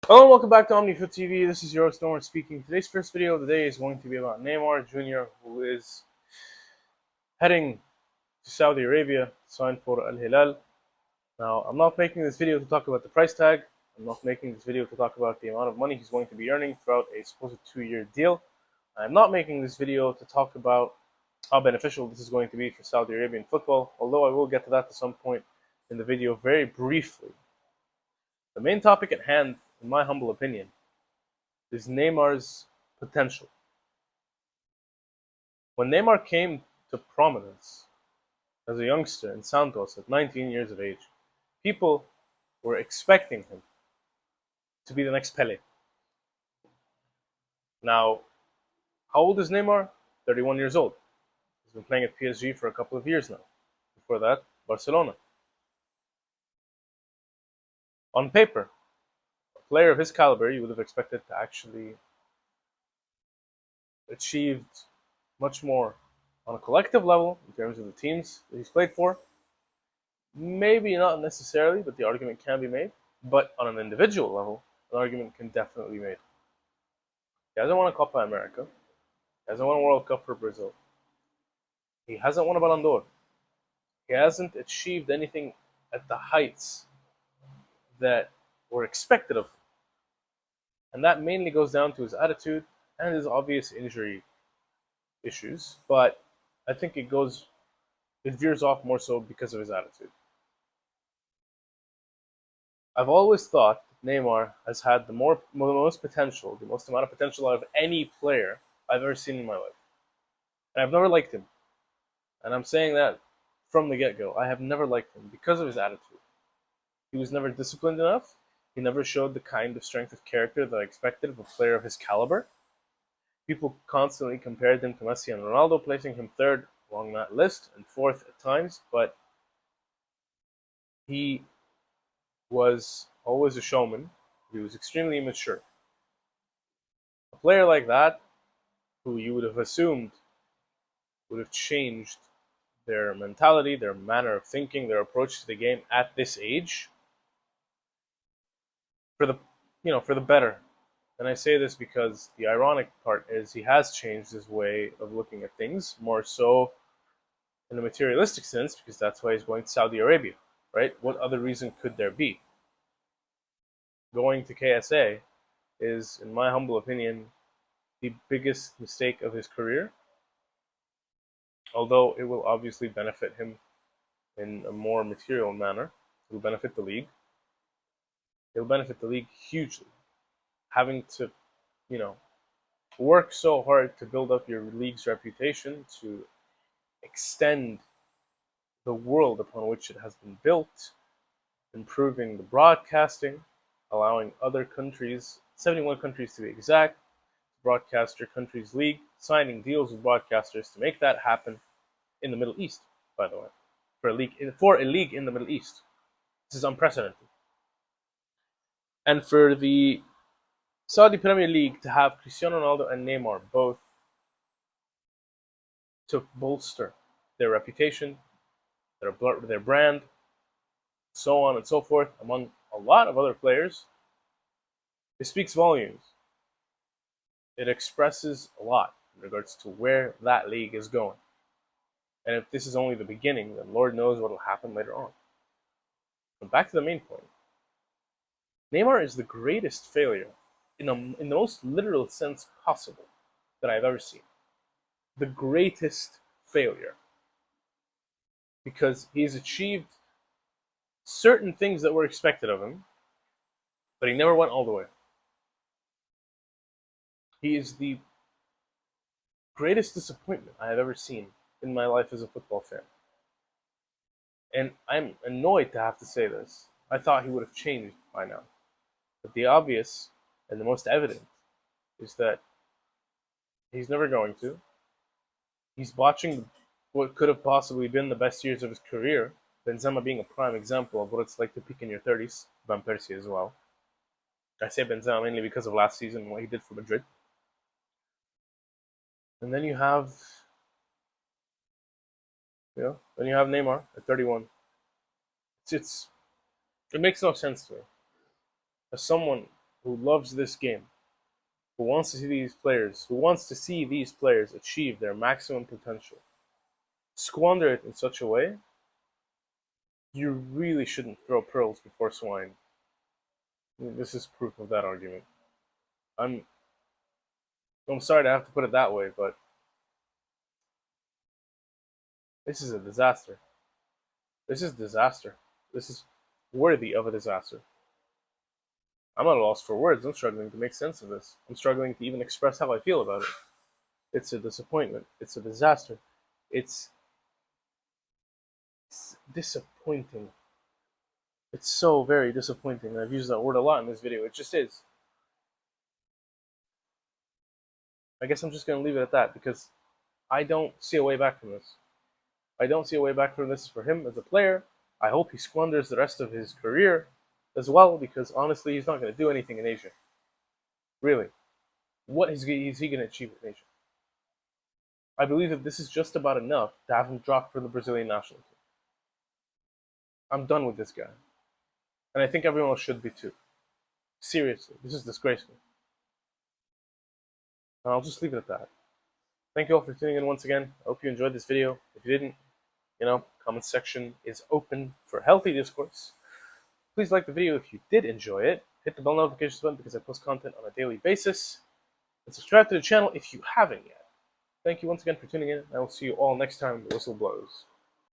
Hello and welcome back to OmniFoot TV. This is your host, Neymar speaking. Today's first video of the day is going to be about Neymar Jr., who is heading to Saudi Arabia to sign for Al Hilal. Now, I'm not making this video to talk about the price tag. I'm not making this video to talk about the amount of money he's going to be earning throughout a supposed 2-year deal. I'm not making this video to talk about how beneficial this is going to be for Saudi Arabian football, although I will get to that at some point in the video very briefly. The main topic at hand, in my humble opinion, is Neymar's potential. When Neymar came to prominence as a youngster in Santos at 19 years of age, people were expecting him to be the next Pele. Now, how old is Neymar? 31 years old. He's been playing at PSG for a couple of years now. Before that, Barcelona. On paper, a player of his caliber you would have expected to actually achieve much more on a collective level in terms of the teams that he's played for. Maybe not necessarily, but the argument can be made. But on an individual level, an argument can definitely be made. He hasn't won a Copa America. He hasn't won a World Cup for Brazil. He hasn't won a Ballon d'Or. He hasn't achieved anything at the heights that were expected of him. And that mainly goes down to his attitude and his obvious injury issues. But I think it veers off more so because of his attitude. I've always thought that Neymar has had the most potential, the most amount of potential out of any player I've ever seen in my life. And I've never liked him. And I'm saying that from the get-go. I have never liked him because of his attitude. He was never disciplined enough. He never showed the kind of strength of character that I expected of a player of his caliber. People constantly compared him to Messi and Ronaldo, placing him third along that list and fourth at times, but he was always a showman. He was extremely immature. A player like that, who you would have assumed would have changed their mentality, their manner of thinking, their approach to the game at this age, for the better. And I say this because the ironic part is he has changed his way of looking at things, more so in a materialistic sense, because that's why he's going to Saudi Arabia, right? What other reason could there be? Going to KSA is, in my humble opinion, the biggest mistake of his career, although it will obviously benefit him in a more material manner. It will benefit the league. It will benefit the league hugely. Having to, you know, work so hard to build up your league's reputation, to extend the world upon which it has been built, improving the broadcasting, allowing other countries, 71 countries to be exact, to broadcast your country's league, signing deals with broadcasters to make that happen in the Middle East, by the way, for a league in the Middle East. This is unprecedented. And for the Saudi Premier League to have Cristiano Ronaldo and Neymar both to bolster their reputation, their brand, so on and so forth, among a lot of other players, it speaks volumes. It expresses a lot in regards to where that league is going. And if this is only the beginning, then Lord knows what will happen later on. But back to the main point. Neymar is the greatest failure, in the most literal sense possible, that I've ever seen. The greatest failure. Because he's achieved certain things that were expected of him, but he never went all the way. He is the greatest disappointment I have ever seen in my life as a football fan. And I'm annoyed to have to say this. I thought he would have changed by now. But the obvious and the most evident is that he's never going to. He's watching what could have possibly been the best years of his career, Benzema being a prime example of what it's like to peak in your 30s, Van Persie as well. I say Benzema mainly because of last season and what he did for Madrid. And then you have, Neymar at 31. It makes no sense to me. As someone who loves this game, who wants to see these players achieve their maximum potential, squander it in such a way, you really shouldn't throw pearls before swine. This is proof of that argument. I'm I'm sorry to have to put it that way, but this is a disaster. This is disaster. This is worthy of a disaster. I'm at a loss for words. I'm struggling to make sense of this. I'm struggling to even express how I feel about it. It's a disappointment. It's a disaster. It's, it's disappointing. It's so very disappointing. I've used that word a lot in this video. It just is. I guess I'm just going to leave it at that because I don't see a way back from this. I don't see a way back from this for him as a player. I hope he squanders the rest of his career as well because honestly, he's not going to do anything in Asia. Really. What is he going to achieve in Asia? I believe that this is just about enough to have him dropped for the Brazilian national team. I'm done with this guy. And I think everyone else should be too. Seriously, this is disgraceful. And I'll just leave it at that. Thank you all for tuning in once again. I hope you enjoyed this video. If you didn't, comment section is open for healthy discourse. Please like the video if you did enjoy it. Hit the bell notifications button because I post content on a daily basis. And subscribe to the channel if you haven't yet. Thank you once again for tuning in. I will see you all next time the whistle blows.